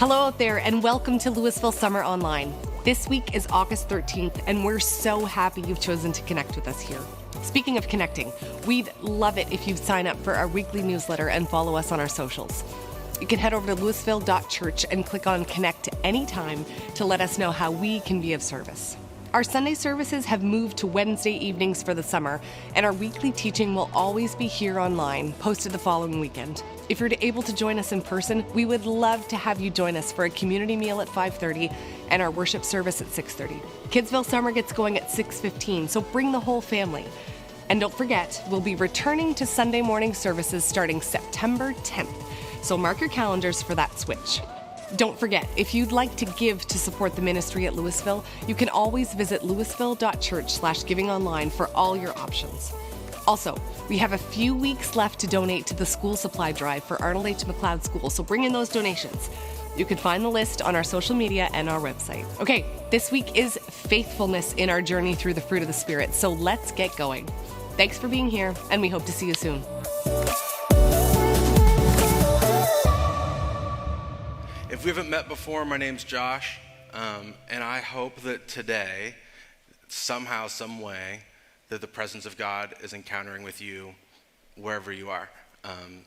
Hello out there and welcome to Lewisville Summer Online. This week is August 13th and we're so happy you've chosen to connect with us here. Speaking of connecting, we'd love it if you'd sign up for our weekly newsletter and follow us on our socials. You can head over to Lewisville.Church and click on Connect anytime to let us know how we can be of service. Our Sunday services have moved to Wednesday evenings for the summer, and our weekly teaching will always be here online, posted the following weekend. If you're able to join us in person, we would love to have you join us for a community meal at 5:30 and our worship service at 6:30. Kidsville Summer gets going at 6:15, so bring the whole family. And don't forget, we'll be returning to Sunday morning services starting September 10th, so mark your calendars for that switch. Don't forget, if you'd like to give to support the ministry at Lewisville, you can always visit Lewisville.Church/giving online for all your options. Also, we have a few weeks left to donate to the school supply drive for Arnold H. McLeod School, so bring in those donations. You can find the list on our social media and our website. Okay, this week is faithfulness in our journey through the fruit of the Spirit, so let's get going. Thanks for being here, and we hope to see you soon. If we haven't met before, my name's Josh, and I hope that today, somehow, some way, that the presence of God is encountering with you wherever you are,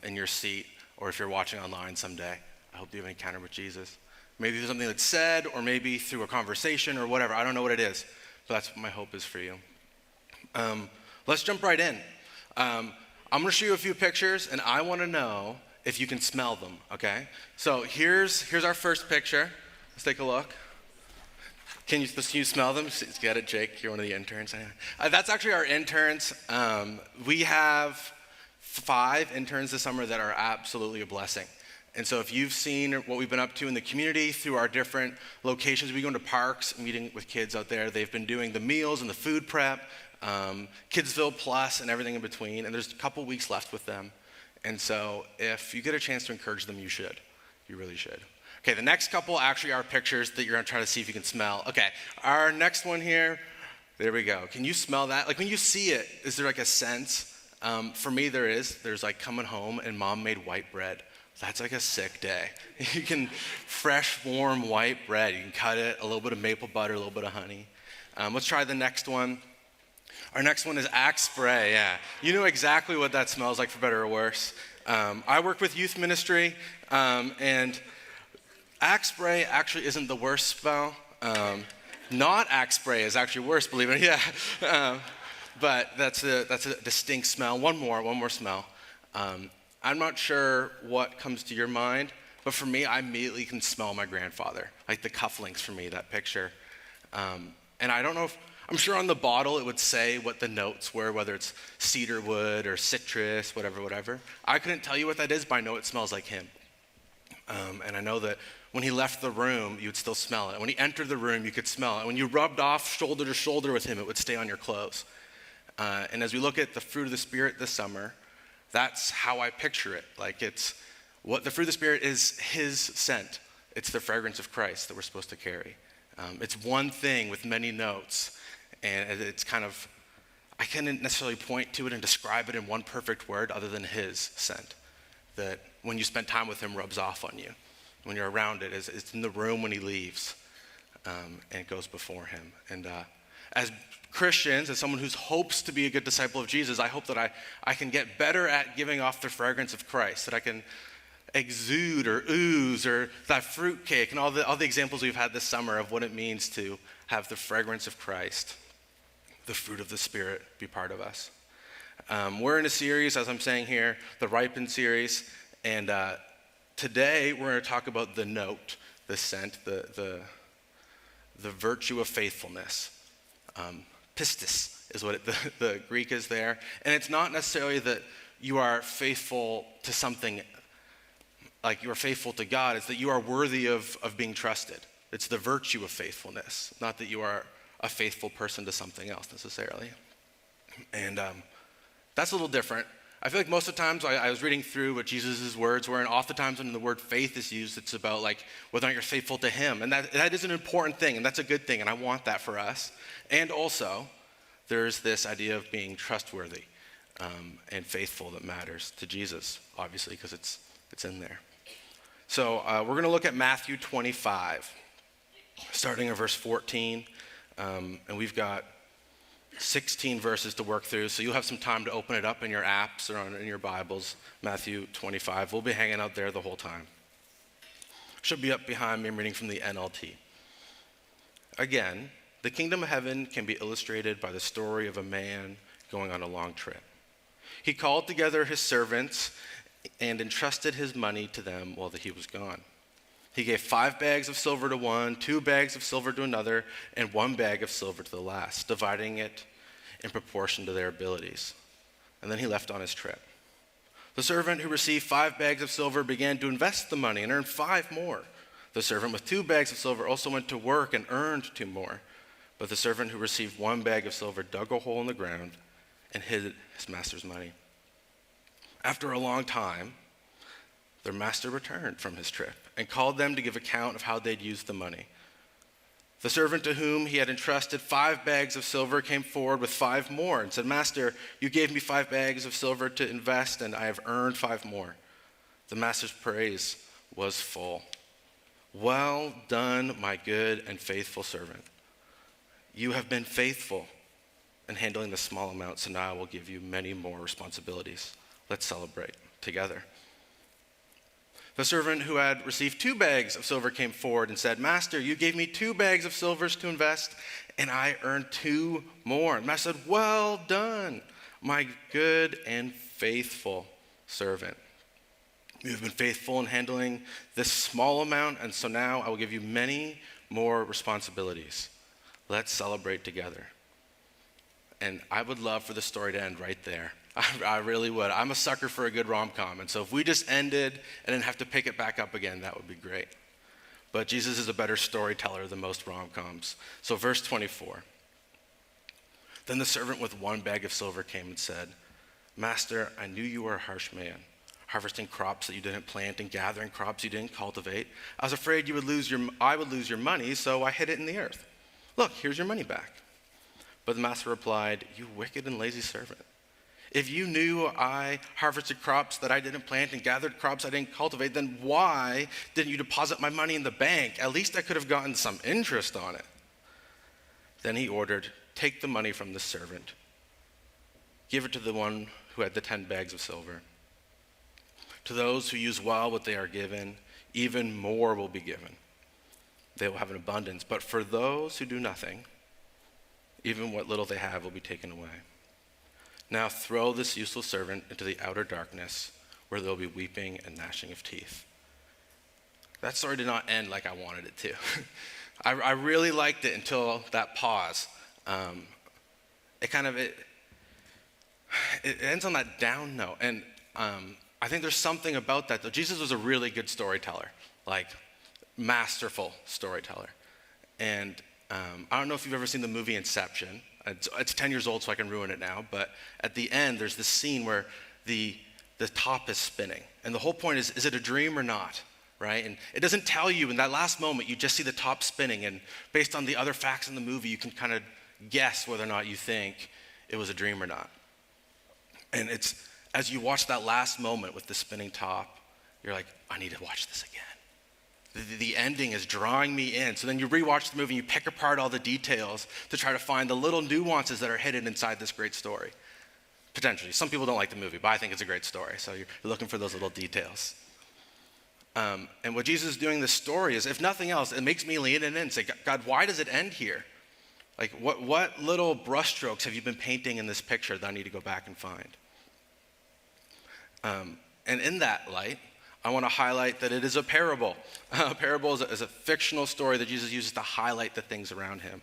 in your seat, or if you're watching online someday. I hope you have an encounter with Jesus. Maybe through something that's said, or maybe through a conversation, or whatever. I don't know what it is, but that's what my hope is for you. Let's jump right in. I'm going to show you a few pictures, and I want to know if you can smell them, okay? So here's our first picture. Let's take a look. Can you smell them? Get it, Jake? You're one of the interns. That's actually our interns. We have 5 interns this summer that are absolutely a blessing. And so if you've seen what we've been up to in the community through our different locations, we go into parks, meeting with kids out there. They've been doing the meals and the food prep, Kidsville Plus and everything in between. And there's a couple weeks left with them. And so if you get a chance to encourage them, you should. You really should. Okay, the next couple actually are pictures that you're going to try to see if you can smell. Okay, our next one here, there we go. Can you smell that? Like when you see it, is there like a sense? For me, there is. There's like coming home and mom made white bread. That's like a sick day. You can, fresh, warm white bread. You can cut it, a little bit of maple butter, a little bit of honey. Let's try the next one. Our next one is Axe Spray, yeah. You know exactly what that smells like, for better or worse. I work with youth ministry, and Axe Spray actually isn't the worst smell. Not Axe Spray is actually worse, believe it, yeah. But that's a distinct smell. One more smell. I'm not sure what comes to your mind, but for me, I immediately can smell my grandfather, like the cufflinks for me, that picture. And I don't know if, I'm sure on the bottle it would say what the notes were, whether it's cedar wood or citrus, whatever. I couldn't tell you what that is, but I know it smells like him. And I know that when he left the room, you would still smell it. When he entered the room, you could smell it. When you rubbed off shoulder to shoulder with him, it would stay on your clothes. And as we look at the fruit of the Spirit this summer, that's how I picture it. Like it's, what the fruit of the Spirit is his scent. It's the fragrance of Christ that we're supposed to carry. It's one thing with many notes. And it's kind of, I can't necessarily point to it and describe it in one perfect word other than his scent. That when you spend time with him, rubs off on you. When you're around it, it's in the room when he leaves, and it goes before him. And as Christians, as someone who hopes to be a good disciple of Jesus, I hope that I can get better at giving off the fragrance of Christ, that I can exude or ooze or that fruitcake and all the examples we've had this summer of what it means to have the fragrance of Christ, the fruit of the Spirit, be part of us. We're in a series, as I'm saying here, the Ripen series, and today we're going to talk about the note, the scent, the virtue of faithfulness. Pistis is what the Greek is there, and it's not necessarily that you are faithful to something, like you are faithful to God. It's that you are worthy of being trusted. It's the virtue of faithfulness, not that you are a faithful person to something else necessarily. And that's a little different. I feel like most of the times I was reading through what Jesus' words were, and oftentimes when the word faith is used, it's about like whether or not you're faithful to him. And that is an important thing, and that's a good thing, and I want that for us. And also, there's this idea of being trustworthy and faithful that matters to Jesus, obviously, because it's in there. So we're going to look at Matthew 25, starting at verse 14. And we've got 16 verses to work through, so you'll have some time to open it up in your apps or in your Bibles. Matthew 25. We'll be hanging out there the whole time. Should be up behind me. I'm reading from the NLT. Again, the kingdom of heaven can be illustrated by the story of a man going on a long trip. He called together his servants and entrusted his money to them while he was gone. He gave 5 bags of silver to one, 2 bags of silver to another, and 1 bag of silver to the last, dividing it in proportion to their abilities. And then he left on his trip. The servant who received 5 bags of silver began to invest the money and earned 5 more. The servant with 2 bags of silver also went to work and earned 2 more. But the servant who received 1 bag of silver dug a hole in the ground and hid his master's money. After a long time, their master returned from his trip and called them to give account of how they'd used the money. The servant to whom he had entrusted 5 bags of silver came forward with 5 more and said, "Master, you gave me 5 bags of silver to invest, and I have earned 5 more." The master's praise was full. "Well done, my good and faithful servant. You have been faithful in handling the small amount, so now I will give you many more responsibilities. Let's celebrate together." The servant who had received 2 bags of silver came forward and said, "Master, you gave me 2 bags of silver to invest, and I earned 2 more." And the master said, "Well done, my good and faithful servant. You have been faithful in handling this small amount, and so now I will give you many more responsibilities. Let's celebrate together." And I would love for the story to end right there. I really would. I'm a sucker for a good rom-com, and so if we just ended and didn't have to pick it back up again, that would be great. But Jesus is a better storyteller than most rom-coms. So verse 24. Then the servant with 1 bag of silver came and said, "Master, I knew you were a harsh man, harvesting crops that you didn't plant and gathering crops you didn't cultivate. I was afraid I would lose your money, so I hid it in the earth. Look, here's your money back." But the master replied, "You wicked and lazy servant. If you knew I harvested crops that I didn't plant and gathered crops I didn't cultivate, then why didn't you deposit my money in the bank? At least I could have gotten some interest on it." Then he ordered, "Take the money from the servant. Give it to the one who had the 10 bags of silver. To those who use well what they are given, even more will be given. They will have an abundance. But for those who do nothing, even what little they have will be taken away. Now throw this useless servant into the outer darkness, where there will be weeping and gnashing of teeth." That story did not end like I wanted it to. I really liked it until that pause. It ends on that down note. And I think there's something about that, though. Jesus was a really good storyteller, like masterful storyteller. And I don't know if you've ever seen the movie Inception. It's 10 years old, so I can ruin it now. But at the end, there's this scene where the top is spinning. And the whole point is it a dream or not, right? And it doesn't tell you in that last moment. You just see the top spinning. And based on the other facts in the movie, you can kind of guess whether or not you think it was a dream or not. And it's as you watch that last moment with the spinning top, you're like, I need to watch this again. The ending is drawing me in. So then you rewatch the movie and you pick apart all the details to try to find the little nuances that are hidden inside this great story. Potentially. Some people don't like the movie, but I think it's a great story. So you're looking for those little details. And what Jesus is doing in this story is, if nothing else, it makes me lean in and say, God, why does it end here? Like, what little brushstrokes have you been painting in this picture that I need to go back and find? And in that light, I want to highlight that it is a parable. A parable is a fictional story that Jesus uses to highlight the things around him.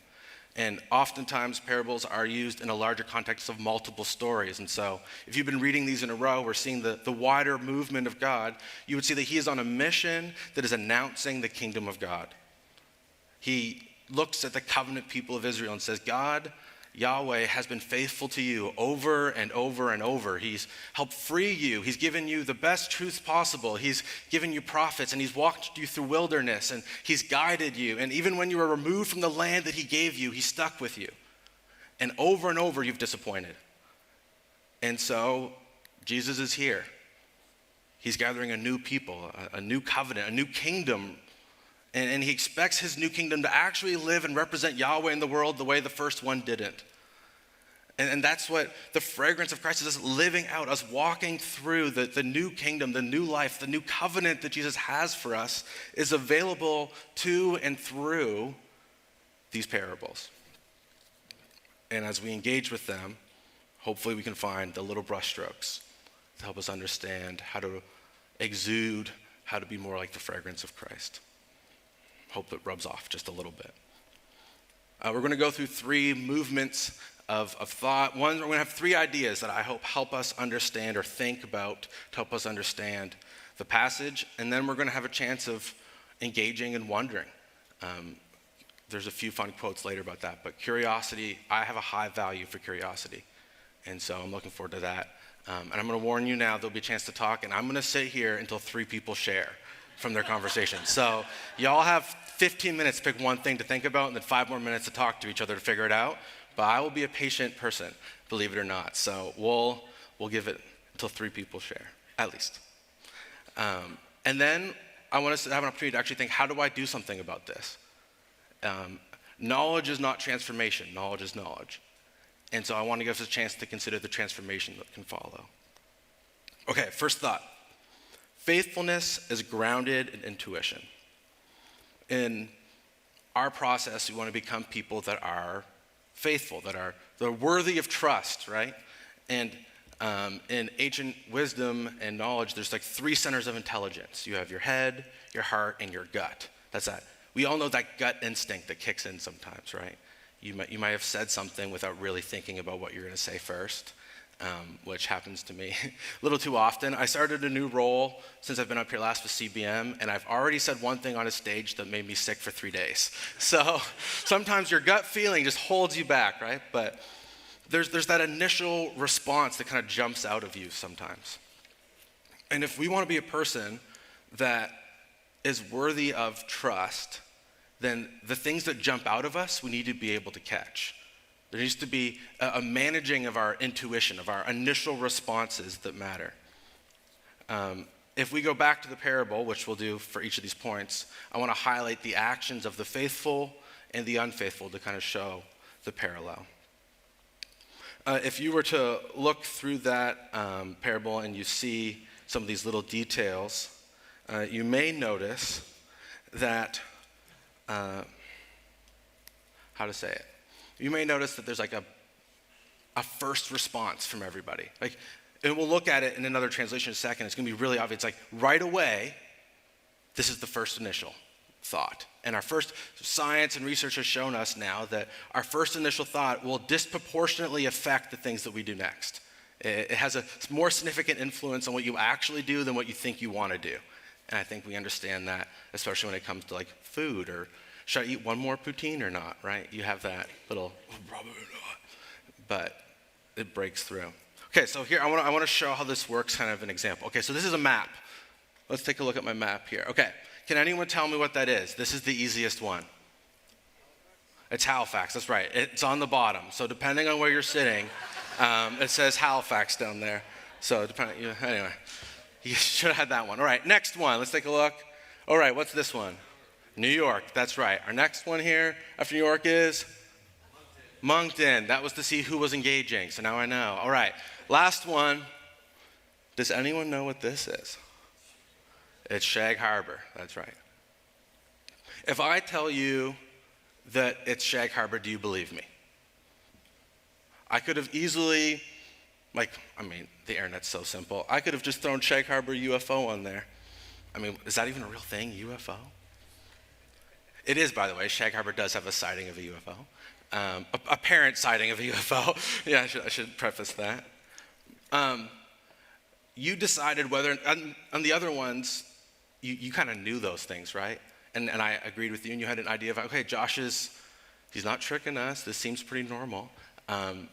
And oftentimes, parables are used in a larger context of multiple stories. And so, if you've been reading these in a row, we're seeing the wider movement of God. You would see that he is on a mission that is announcing the kingdom of God. He looks at the covenant people of Israel and says, God, Yahweh, has been faithful to you over and over and over. He's helped free you. He's given you the best truths possible. He's given you prophets, and he's walked you through wilderness, and he's guided you. And even when you were removed from the land that he gave you, he stuck with you. And over you've disappointed. And so Jesus is here. He's gathering a new people, a new covenant, a new kingdom. And he expects his new kingdom to actually live and represent Yahweh in the world the way the first one didn't. And that's what the fragrance of Christ is, us living out, us walking through the new kingdom, the new life, the new covenant that Jesus has for us is available to and through these parables. And as we engage with them, hopefully we can find the little brushstrokes to help us understand how to exude, how to be more like the fragrance of Christ. Hope it rubs off just a little bit. We're going to go through three movements of thought. One, we're going to have three ideas that I hope help us understand or think about to help us understand the passage. And then we're going to have a chance of engaging and wondering. There's a few fun quotes later about that. But curiosity, I have a high value for curiosity. And so I'm looking forward to that. And I'm going to warn you now, there'll be a chance to talk. And I'm going to sit here until three people share from their conversation. So y'all have 15 minutes to pick one thing to think about and then 5 more minutes to talk to each other to figure it out. But I will be a patient person, believe it or not. So we'll give it until 3 people share, at least. And then I want us to have an opportunity to actually think, how do I do something about this? Knowledge is not transformation. Knowledge is knowledge. And so I want to give us a chance to consider the transformation that can follow. Okay, first thought. Faithfulness is grounded in intuition. In our process, we want to become people that are faithful, that are worthy of trust, right? And in ancient wisdom and knowledge, there's like 3 centers of intelligence. You have your head, your heart, and your gut. That's that. We all know that gut instinct that kicks in sometimes, right? You might have said something without really thinking about what you're going to say first, which happens to me a little too often. I started a new role since I've been up here last with CBM, and I've already said one thing on a stage that made me sick for 3 days. So sometimes your gut feeling just holds you back, right? But there's that initial response that kind of jumps out of you sometimes. And if we want to be a person that is worthy of trust, then the things that jump out of us, we need to be able to catch. There needs to be a managing of our intuition, of our initial responses that matter. If we go back to the parable, which we'll do for each of these points, I want to highlight the actions of the faithful and the unfaithful to kind of show the parallel. If you were to look through that parable and you see some of these little details, you may notice that, how to say it? You may notice that there's like a first response from everybody. Like, and we'll look at it in another translation in a second. It's going to be really obvious. It's like right away, this is the first initial thought. And our first science and research has shown us now that our first initial thought will disproportionately affect the things that we do next. It has a more significant influence on what you actually do than what you think you want to do. And I think we understand that, especially when it comes to like food or should I eat one more poutine or not, right? You have that little, probably not, but it breaks through. Okay, so here I want to show how this works, kind of an example. Okay, so this is a map. Let's take a look at my map here. Okay, can anyone tell me what that is? This is the easiest one. It's Halifax, that's right. It's on the bottom. So depending on where you're sitting, it says Halifax down there. So anyway, you should have had that one. All right, next one, let's take a look. All right, what's this one? New York, that's right. Our next one here after New York is? Moncton. That was to see who was engaging, so now I know. All right, last one. Does anyone know what this is? It's Shag Harbor, that's right. If I tell you that it's Shag Harbor, do you believe me? I could have easily, the internet's so simple. I could have just thrown Shag Harbor UFO on there. Is that even a real thing, UFO? It is, by the way. Shag Harbor does have a sighting of a UFO. Apparent sighting of a UFO. Yeah, I should preface that. You decided whether, on the other ones, you kind of knew those things, right? And I agreed with you, and you had an idea of, okay, he's not tricking us. This seems pretty normal. And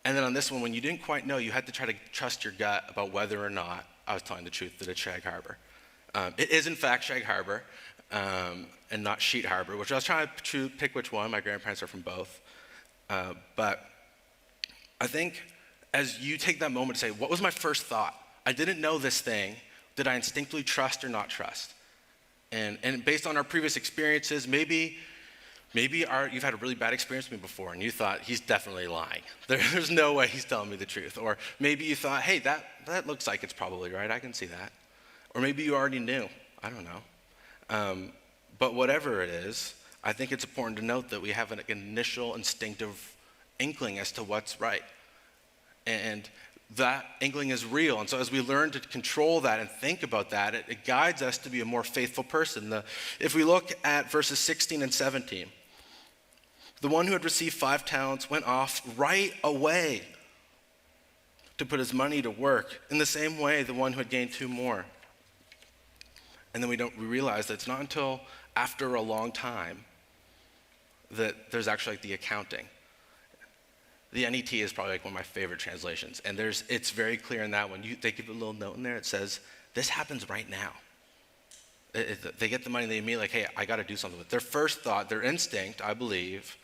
then on this one, when you didn't quite know, you had to try to trust your gut about whether or not I was telling the truth that it's Shag Harbor. It is, in fact, Shag Harbor. And not Sheet Harbor, which I was trying to pick which one. My grandparents are from both. But I think as you take that moment to say, what was my first thought? I didn't know this thing. Did I instinctively trust or not trust? And based on our previous experiences, maybe you've had a really bad experience with me before and you thought, he's definitely lying. There's no way he's telling me the truth. Or maybe you thought, hey, that looks like it's probably right. I can see that. Or maybe you already knew. I don't know. But whatever it is, I think it's important to note that we have an initial instinctive inkling as to what's right. And that inkling is real. And so as we learn to control that and think about that, it guides us to be a more faithful person. If we look at verses 16 and 17, the one who had received 5 talents went off right away to put his money to work. In the same way, the one who had gained 2 more. And then we realize that it's not until after a long time that there's actually the accounting. The NET is probably one of my favorite translations, and it's very clear in that one. They give a little note in there. It says, this happens right now. They get the money, they immediately hey, I got to do something with it. Their first thought, their instinct, I believe,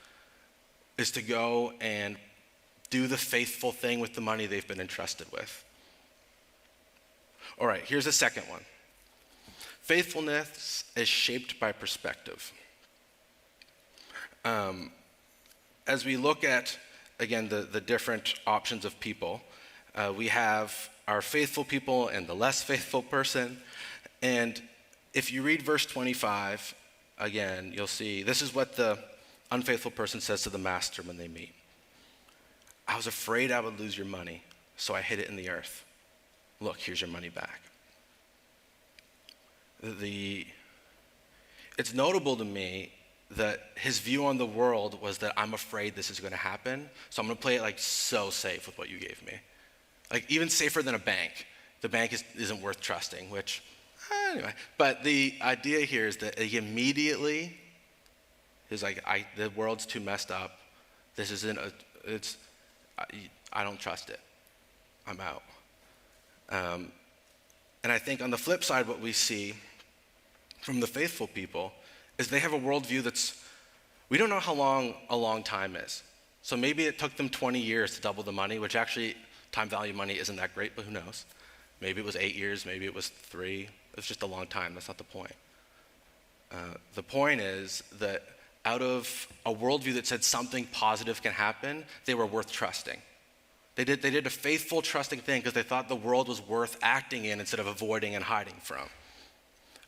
is to go and do the faithful thing with the money they've been entrusted with. All right, here's a second one. Faithfulness is shaped by perspective. As we look at, again, the different options of people, we have our faithful people and the less faithful person. And if you read verse 25, again, you'll see this is what the unfaithful person says to the master when they meet. I was afraid I would lose your money, so I hid it in the earth. Look, here's your money back. It's notable to me that his view on the world was that I'm afraid this is going to happen, so I'm going to play it so safe with what you gave me. Even safer than a bank. The bank isn't worth trusting, which, anyway. But the idea here is that he immediately is the world's too messed up. This isn't, I don't trust it. I'm out. And I think on the flip side, what we see from the faithful people is they have a worldview we don't know how long a long time is. So maybe it took them 20 years to double the money, which actually time value money isn't that great, but who knows? Maybe it was 8 years, maybe it was 3. It's just a long time, that's not the point. The point is that out of a worldview that said something positive can happen, they were worth trusting. They did a faithful, trusting thing because they thought the world was worth acting in instead of avoiding and hiding from.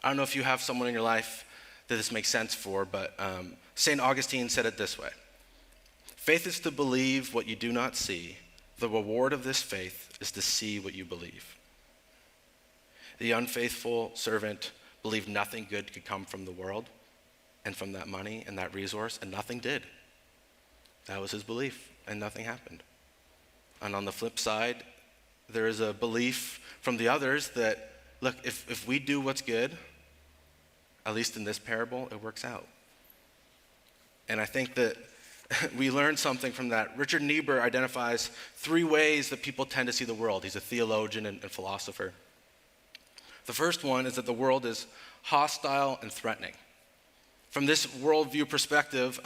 I don't know if you have someone in your life that this makes sense for, but St. Augustine said it this way. Faith is to believe what you do not see. The reward of this faith is to see what you believe. The unfaithful servant believed nothing good could come from the world and from that money and that resource, and nothing did. That was his belief, and nothing happened. And on the flip side, there is a belief from the others that, look, if we do what's good, at least in this parable, it works out. And I think that we learned something from that. Richard Niebuhr identifies 3 ways that people tend to see the world. He's a theologian and philosopher. The first one is that the world is hostile and threatening. From this worldview perspective,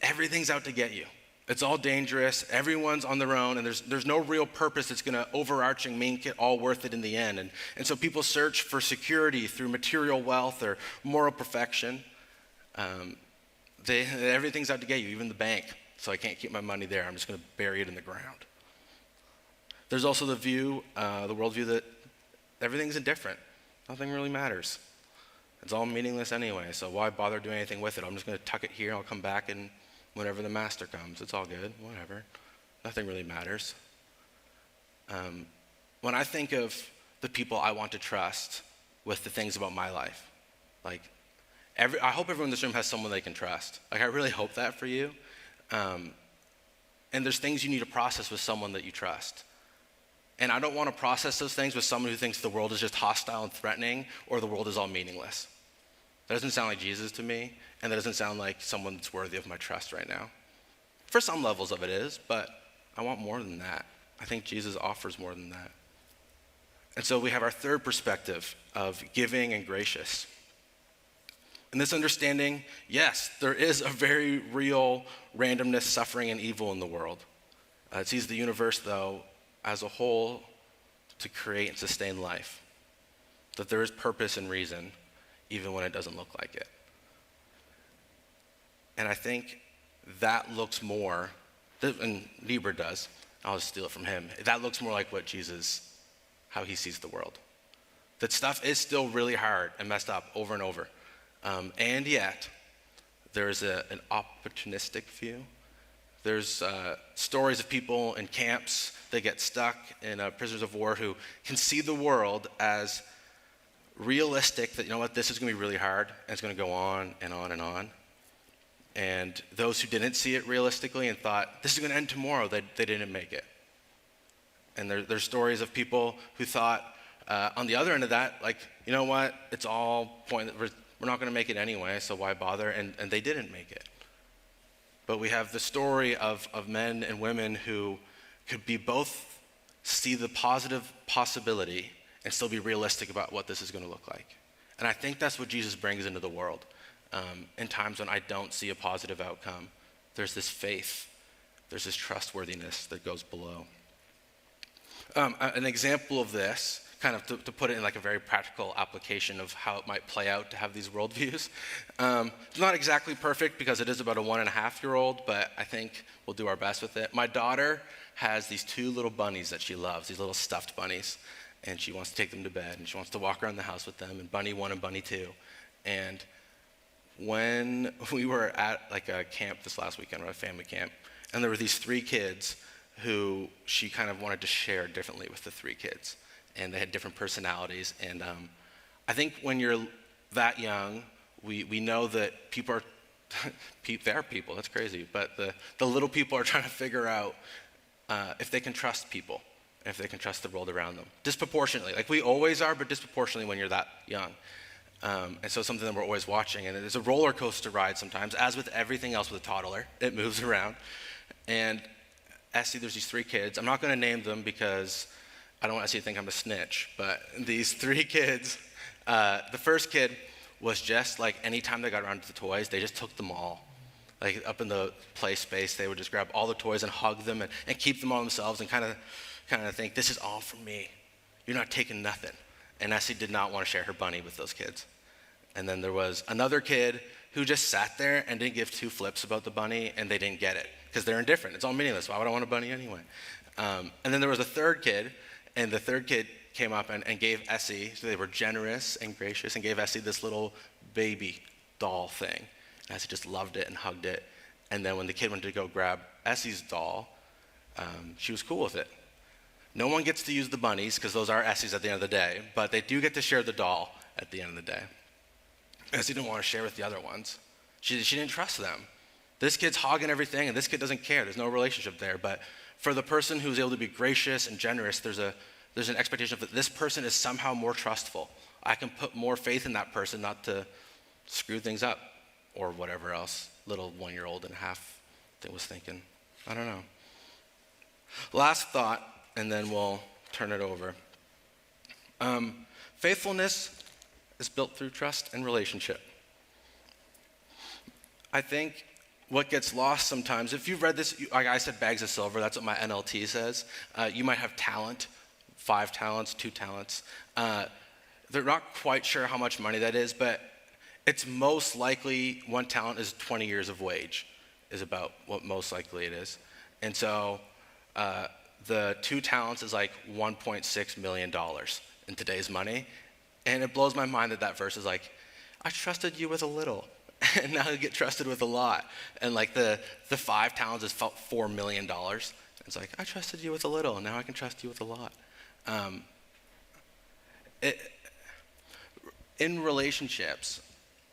everything's out to get you. It's all dangerous, everyone's on their own, and there's no real purpose that's gonna overarching make it all worth it in the end. And so people search for security through material wealth or moral perfection. Everything's out to get you, even the bank. So I can't keep my money there, I'm just gonna bury it in the ground. There's also the worldview that everything's indifferent. Nothing really matters. It's all meaningless anyway, so why bother doing anything with it? I'm just gonna tuck it here, I'll come back and whenever the master comes, it's all good, whatever. Nothing really matters. When I think of the people I want to trust with the things about my life, I hope everyone in this room has someone they can trust. I really hope that for you. And there's things you need to process with someone that you trust. And I don't want to process those things with someone who thinks the world is just hostile and threatening or the world is all meaningless. That doesn't sound like Jesus to me, and that doesn't sound like someone that's worthy of my trust right now. For some levels of it is, but I want more than that. I think Jesus offers more than that. And so we have our third perspective of giving and gracious. In this understanding, yes, there is a very real randomness, suffering, and evil in the world. It sees the universe, though, as a whole to create and sustain life, that there is purpose and reason even when it doesn't look like it. And I think that looks more, and Niebuhr does, I'll just steal it from him, that looks more like what Jesus, how he sees the world. That stuff is still really hard and messed up over and over. And yet, there's an opportunistic view. There's stories of people in camps that get stuck in prisoners of war who can see the world as realistic, that, you know what, this is going to be really hard, and it's going to go on and on and on. And those who didn't see it realistically and thought, this is going to end tomorrow, they didn't make it. And there's stories of people who thought, on the other end of that, like, you know what, it's all pointless, we're not going to make it anyway, so why bother? And they didn't make it. But we have the story of men and women who could be both see the positive possibility and still be realistic about what this is going to look like. And I think that's what Jesus brings into the world. In times when I don't see a positive outcome, there's this faith, there's this trustworthiness that goes below. An example of this, kind of to put it in like a very practical application of how it might play out to have these worldviews. It's not exactly perfect because it is about a 1.5-year-old, but I think we'll do our best with it. My daughter has these 2 little bunnies that she loves, these little stuffed bunnies, and she wants to take them to bed, and she wants to walk around the house with them, and Bunny 1 and Bunny 2. And when we were at like a camp this last weekend, or a family camp, and there were these 3 kids who she kind of wanted to share differently with the 3 kids. And they had different personalities. And I think when you're that young, we know that people are, they are people, that's crazy. But the little people are trying to figure out if they can trust people, and if they can trust the world around them. Disproportionately, like we always are, but disproportionately when you're that young. And so it's something that we're always watching. And it is a roller coaster ride sometimes, as with everything else with a toddler. It moves around. And Essie, there's these 3 kids. I'm not going to name them because I don't want Essie to think I'm a snitch, but these 3 kids, the first kid was just like anytime they got around to the toys, they just took them all. Like up in the play space, they would just grab all the toys and hug them and keep them all themselves and kind of think, this is all for me. You're not taking nothing. And Essie did not want to share her bunny with those kids. And then there was another kid who just sat there and didn't give 2 flips about the bunny, and they didn't get it because they're indifferent. It's all meaningless. Why would I want a bunny anyway? And then there was a third kid, and the third kid came up and gave Essie, so they were generous and gracious, and gave Essie this little baby doll thing. And Essie just loved it and hugged it. And then when the kid went to go grab Essie's doll, she was cool with it. No one gets to use the bunnies because those are Essie's at the end of the day, but they do get to share the doll at the end of the day. Essie didn't want to share with the other ones. She didn't trust them. This kid's hogging everything, and this kid doesn't care. There's no relationship there. But for the person who's able to be gracious and generous, there's an expectation that this person is somehow more trustful. I can put more faith in that person not to screw things up or whatever else little 1-year-old and a half thing was thinking. I don't know. Last thought, and then we'll turn it over. Faithfulness is built through trust and relationship. I think what gets lost sometimes, if you've read this, like I said, bags of silver, that's what my NLT says. You might have talent, 5 talents, 2 talents. They're not quite sure how much money that is, but it's most likely 1 talent is 20 years of wage, is about what most likely it is. And so the 2 talents is like $1.6 million in today's money. And it blows my mind that verse is like, I trusted you with a little, and now you get trusted with a lot. And like the 5 talents is $4 million. It's like, I trusted you with a little, and now I can trust you with a lot. In relationships,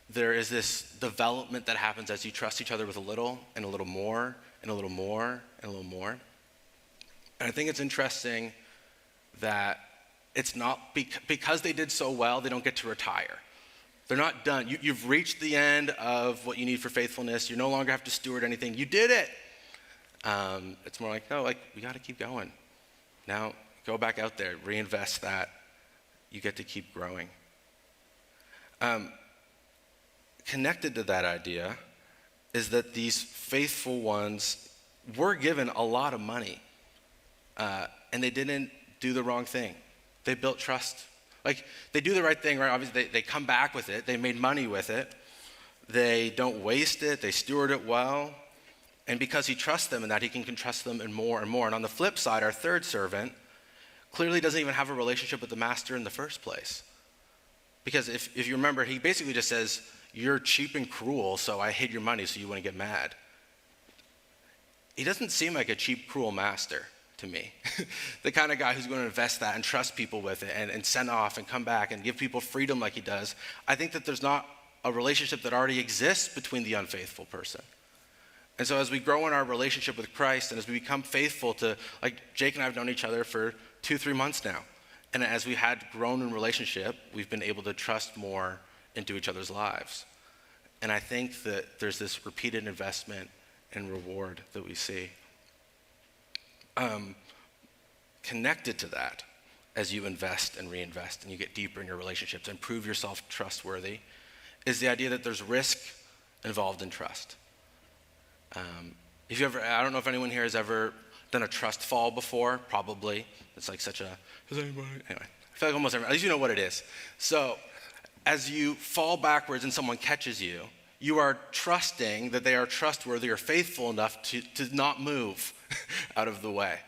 there is this development that happens as you trust each other with a little, and a little more, and a little more, and a little more. And I think it's interesting that it's not because they did so well, they don't get to retire. They're not done. You've reached the end of what you need for faithfulness. You no longer have to steward anything. You did it. It's more like, no, like we got to keep going. Now go back out there, reinvest that. You get to keep growing. Connected to that idea is that these faithful ones were given a lot of money, and they didn't do the wrong thing. They built trust. Like, they do the right thing, right? Obviously, they come back with it. They made money with it. They don't waste it. They steward it well. And because he trusts them in that, he can trust them in more and more. And on the flip side, our third servant clearly doesn't even have a relationship with the master in the first place. Because if you remember, he basically just says, you're cheap and cruel, so I hid your money so you wouldn't get mad. He doesn't seem like a cheap, cruel master to me. The kind of guy who's going to invest that and trust people with it and send off and come back and give people freedom like he does. I think that there's not a relationship that already exists between the unfaithful person. And so as we grow in our relationship with Christ and as we become faithful to, like Jake and I have known each other for 2-3 months now. And as we had grown in relationship, we've been able to trust more into each other's lives. And I think that there's this repeated investment and reward that we see. Connected to that, as you invest and reinvest and you get deeper in your relationships and prove yourself trustworthy, is the idea that there's risk involved in trust. I don't know if anyone here has ever done a trust fall before. Probably. It's like such a, has anybody? Anyway, I feel like almost everyone, at least you know what it is. So as you fall backwards and someone catches you, you are trusting that they are trustworthy or faithful enough to not move out of the way.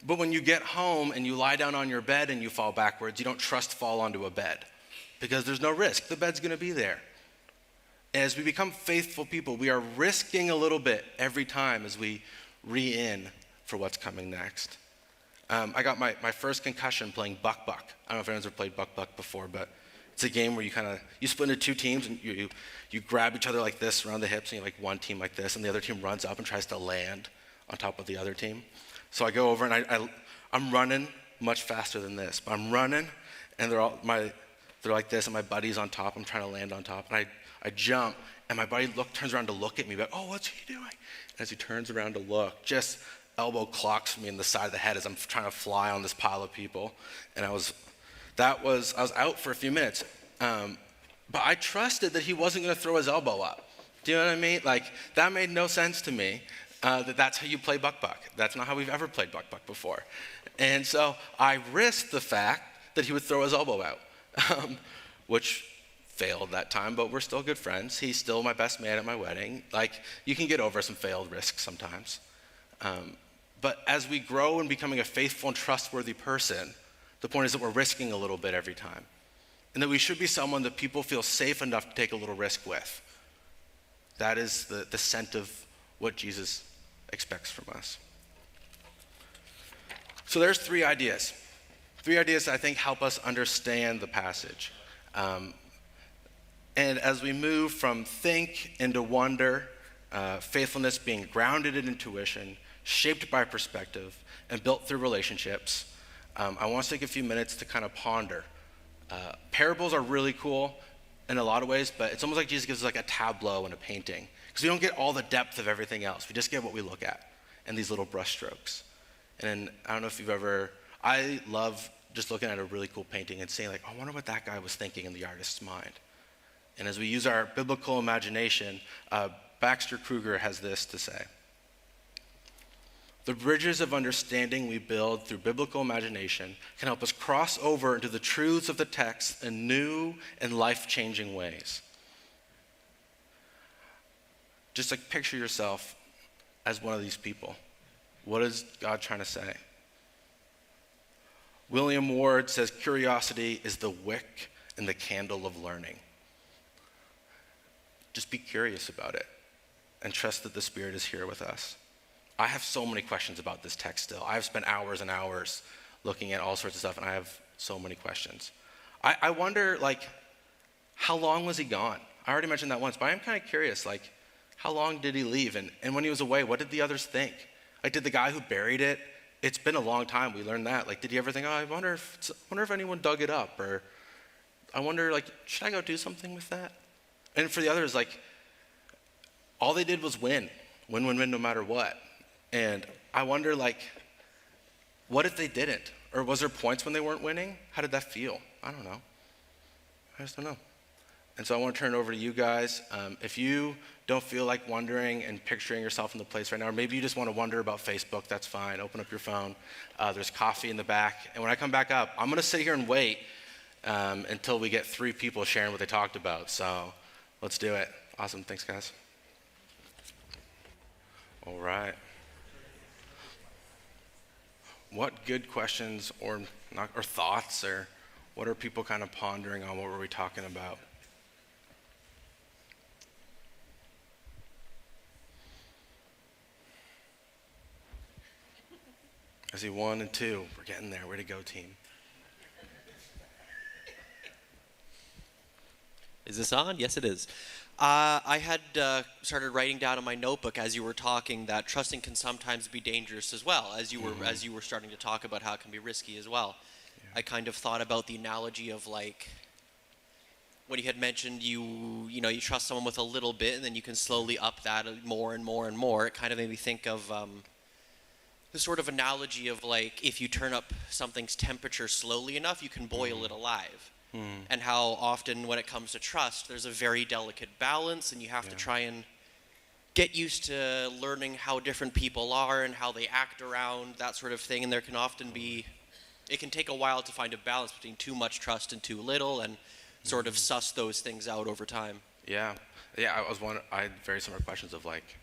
But when you get home and you lie down on your bed and you fall backwards, you don't trust fall onto a bed because there's no risk. The bed's going to be there. As we become faithful people, we are risking a little bit every time as we re-in for what's coming next. I got my first concussion playing Buck Buck. I don't know if anyone's ever played Buck Buck before, but it's a game where you split into two teams and you grab each other like this around the hips, and you like one team like this, and the other team runs up and tries to land on top of the other team. So I go over and I'm running much faster than this, but I'm running and they're like this, and my buddy's on top. I'm trying to land on top, and I jump, and my buddy turns around to look at me, like, oh, what's he doing? And as he turns around to look, just elbow clocks me in the side of the head as I'm trying to fly on this pile of people. And I was out for a few minutes. But I trusted that he wasn't going to throw his elbow up. Do you know what I mean? Like, that made no sense to me, that's how you play Buck Buck. That's not how we've ever played Buck Buck before. And so I risked the fact that he would throw his elbow out, which failed that time, but we're still good friends. He's still my best man at my wedding. Like, you can get over some failed risks sometimes. But as we grow in becoming a faithful and trustworthy person, the point is that we're risking a little bit every time. And that we should be someone that people feel safe enough to take a little risk with. That is the scent of what Jesus expects from us. So there's 3 ideas. 3 ideas that I think help us understand the passage. And as we move from think into wonder, faithfulness being grounded in intuition, shaped by perspective, and built through relationships, I want to take a few minutes to kind of ponder. Parables are really cool in a lot of ways, but it's almost like Jesus gives us like a tableau and a painting. Because we don't get all the depth of everything else. We just get what we look at and these little brush strokes. And I don't know if I love just looking at a really cool painting and saying, like, I wonder what that guy was thinking in the artist's mind. And as we use our biblical imagination, Baxter Kruger has this to say. The bridges of understanding we build through biblical imagination can help us cross over into the truths of the text in new and life-changing ways. Just like picture yourself as one of these people. What is God trying to say? William Ward says, curiosity is the wick and the candle of learning. Just be curious about it and trust that the Spirit is here with us. I have so many questions about this text still. I've spent hours and hours looking at all sorts of stuff, and I have so many questions. I wonder, like, how long was he gone? I already mentioned that once, but I am kind of curious, like, how long did he leave? And when he was away, what did the others think? Like, did the guy who buried it, it's been a long time, we learned that. Like, did he ever think, oh, I wonder if anyone dug it up? Or I wonder, like, should I go do something with that? And for the others, like, all they did was win, no matter what. And I wonder, like, what if they didn't? Or was there points when they weren't winning? How did that feel? I don't know. I just don't know. And so I want to turn it over to you guys. If you don't feel like wondering and picturing yourself in the place right now, or maybe you just want to wonder about Facebook, that's fine. Open up your phone. There's coffee in the back. And when I come back up, I'm going to sit here and wait until we get 3 people sharing what they talked about. So let's do it. Awesome. Thanks, guys. All right. What good questions or thoughts, or what are people kind of pondering on? What were we talking about? I see 1 and 2. We're getting there. Way to go, team. Is this on? Yes, it is. I had started writing down in my notebook as you were talking that trusting can sometimes be dangerous as well, as you were starting to talk about how it can be risky as well. Yeah. I kind of thought about the analogy of like when you had mentioned you trust someone with a little bit and then you can slowly up that more and more and more. It kind of made me think of the sort of analogy of like if you turn up something's temperature slowly enough, you can boil it alive. And how often when it comes to trust, there's a very delicate balance, and you have to try and get used to learning how different people are and how they act around, that sort of thing. And there can often be, it can take a while to find a balance between too much trust and too little, and sort of suss those things out over time. Yeah. I had very similar questions of like,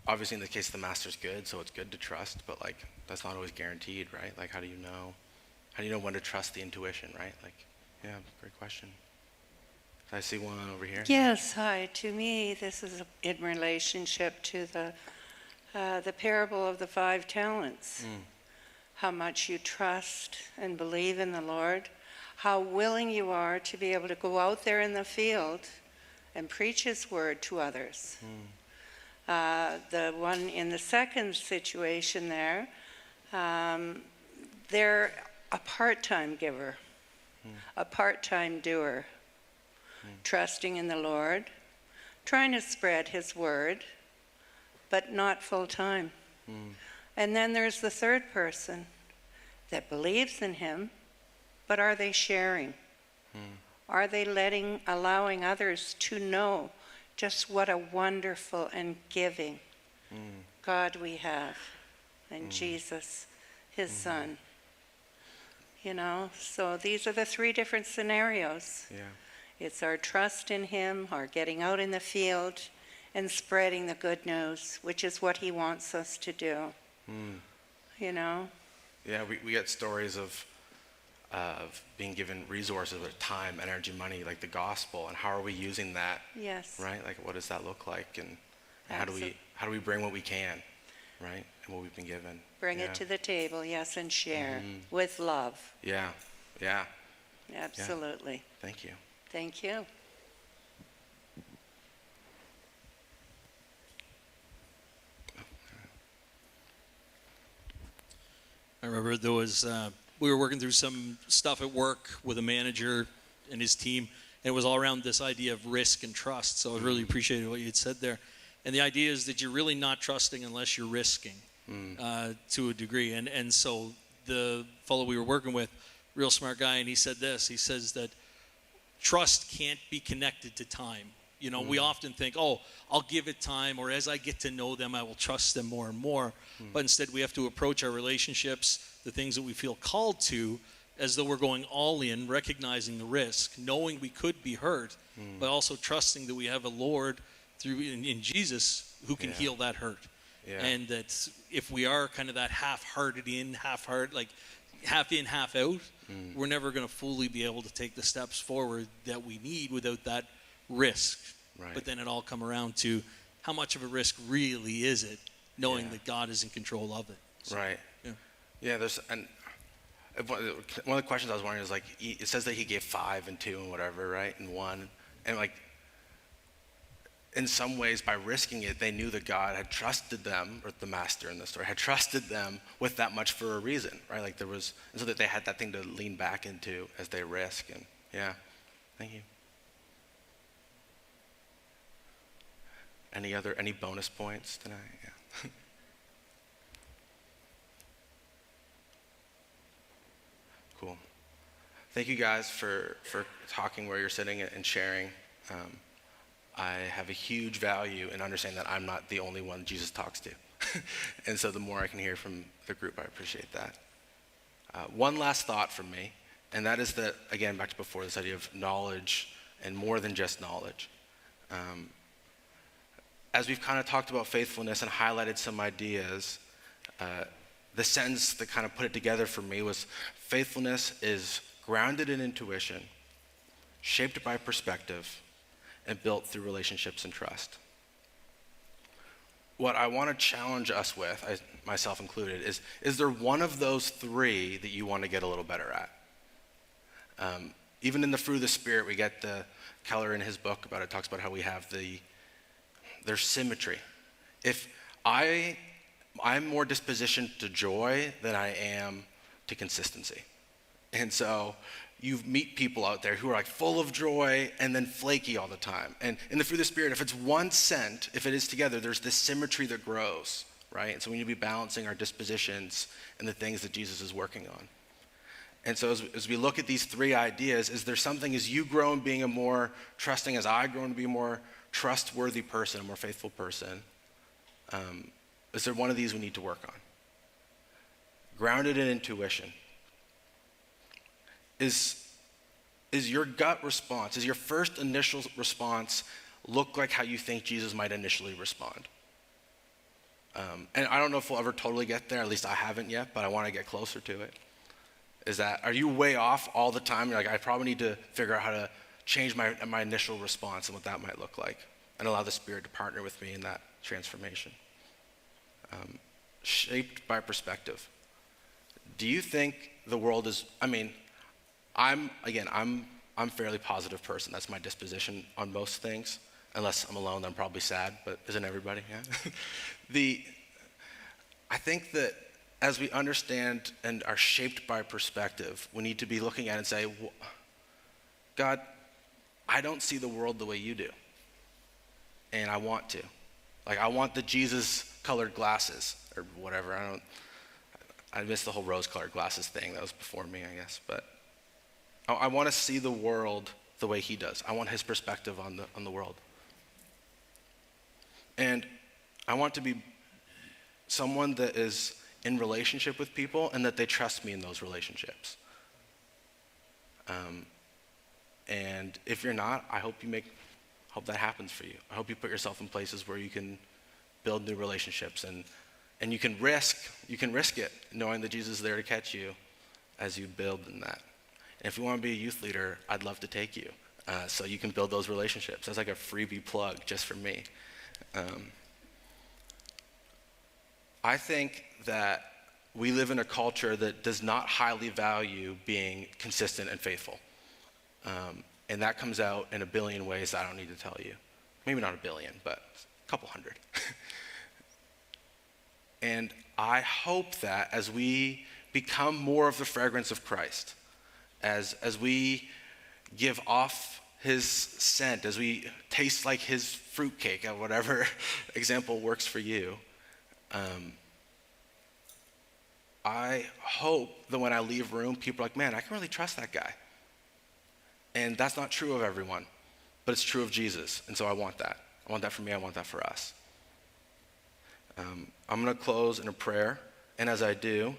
obviously in the case of the master's good, so it's good to trust, but like that's not always guaranteed, right? Like how do you know when to trust the intuition, right? Like, yeah, great question. I see one over here. Yes, hi. To me, this is in relationship to the parable of the 5 talents. How much you trust and believe in the Lord, how willing you are to be able to go out there in the field and preach His word to others. The one in the second situation there, they're a part-time giver. A part-time doer, trusting in the Lord, trying to spread His word, but not full-time. And then there's the third person that believes in Him, but are they sharing? Are they allowing others to know just what a wonderful and giving God we have, and Jesus, His Son? So these are the 3 different scenarios. Yeah. It's our trust in Him, our getting out in the field, and spreading the good news, which is what He wants us to do. Yeah, we get stories of being given resources, with time, energy, money, like the gospel, and how are we using that? Yes. Right? Like what does that look like, and how do we bring what we can, right, and what we've been given? Bring it to the table, yes, and share with love. Yeah. Absolutely. Yeah. Thank you. Thank you. I remember there was, we were working through some stuff at work with a manager and his team, and it was all around this idea of risk and trust. So I really appreciated what you had said there. And the idea is that you're really not trusting unless you're risking. To a degree, and so the fellow we were working with, real smart guy, and he said this. He says that trust can't be connected to time. We often think, oh, I'll give it time, or as I get to know them, I will trust them more and more. But instead, we have to approach our relationships, the things that we feel called to, as though we're going all in, recognizing the risk, knowing we could be hurt, but also trusting that we have a Lord through in Jesus who can heal that hurt. Yeah. And that if we are kind of that half-hearted in, like half in, half out, we're never going to fully be able to take the steps forward that we need without that risk. Right. But then it all come around to how much of a risk really is it, knowing that God is in control of it. So, right. Yeah. And one of the questions I was wondering is like, it says that He gave 5 and 2 and whatever, right, and 1, and like, in some ways, by risking it, they knew that God had trusted them, or the master in the story had trusted them with that much for a reason, right? Like and so that they had that thing to lean back into as they risk. And thank you. Any bonus points tonight? Yeah. Cool. Thank you guys for talking where you're sitting and sharing. I have a huge value in understanding that I'm not the only one Jesus talks to. And so the more I can hear from the group, I appreciate that. One last thought from me, and that is that, again, back to before, this idea of knowledge and more than just knowledge. As we've kind of talked about faithfulness and highlighted some ideas, the sentence that kind of put it together for me was, faithfulness is grounded in intuition, shaped by perspective, and built through relationships and trust. What I want to challenge us with, myself included, is there one of those three that you want to get a little better at? Even in the fruit of the Spirit, we get Keller in his book about it, talks about how we have there's symmetry. If I'm more dispositioned to joy than I am to consistency. And so you meet people out there who are like full of joy and then flaky all the time. And in the fruit of the Spirit, if it's one scent, if it is together, there's this symmetry that grows, right? And so we need to be balancing our dispositions and the things that Jesus is working on. And so as we look at these three ideas, is there something as you grow in being a more trusting, as I grow in to be a more trustworthy person, a more faithful person, is there one of these we need to work on? Grounded in intuition. Is your gut response, is your first initial response look like how you think Jesus might initially respond? And I don't know if we'll ever totally get there, at least I haven't yet, but I want to get closer to it. Are you way off all the time? You're like, I probably need to figure out how to change my initial response and what that might look like, and allow the Spirit to partner with me in that transformation. Shaped by perspective. Do you think the world is, I'm a fairly positive person. That's my disposition on most things. Unless I'm alone, then I'm probably sad, but isn't everybody? Yeah. I think that as we understand and are shaped by perspective, we need to be looking at it and say, God, I don't see the world the way you do. And I want to. Like, I want the Jesus-colored glasses, or whatever. I missed the whole rose-colored glasses thing. That was before me, I guess. But I want to see the world the way he does. I want his perspective on the world. And I want to be someone that is in relationship with people and that they trust me in those relationships. And if you're not, I hope that happens for you. I hope you put yourself in places where you can build new relationships and you can risk it, knowing that Jesus is there to catch you as you build in that. And if you want to be a youth leader, I'd love to take you so you can build those relationships. That's like a freebie plug just for me. I think that we live in a culture that does not highly value being consistent and faithful. And that comes out in a billion ways I don't need to tell you. Maybe not a billion, but a couple hundred. And I hope that as we become more of the fragrance of Christ, as we give off his scent, as we taste like his fruitcake, or whatever example works for you, I hope that when I leave room, people are like, man, I can really trust that guy. And that's not true of everyone, but it's true of Jesus. And so I want that. I want that for me. I want that for us. I'm going to close in a prayer. And as I do,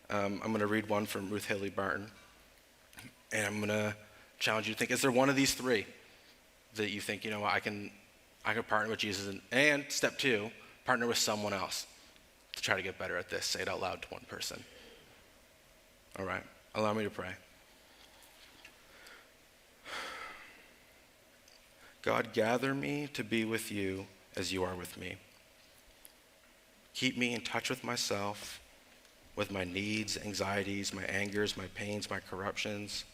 I'm going to read one from Ruth Haley Barton. And I'm going to challenge you to think, is there one of these three that you think, I can partner with Jesus? And step two, partner with someone else to try to get better at this. Say it out loud to one person. All right. Allow me to pray. God, gather me to be with you as you are with me. Keep me in touch with myself, with my needs, anxieties, my angers, my pains, my corruptions,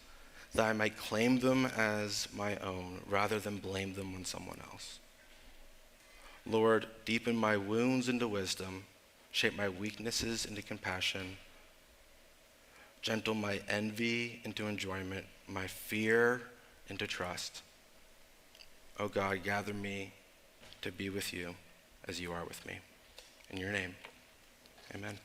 that I might claim them as my own rather than blame them on someone else. Lord, deepen my wounds into wisdom, shape my weaknesses into compassion, gentle my envy into enjoyment, my fear into trust. Oh God, gather me to be with you as you are with me. In your name, amen.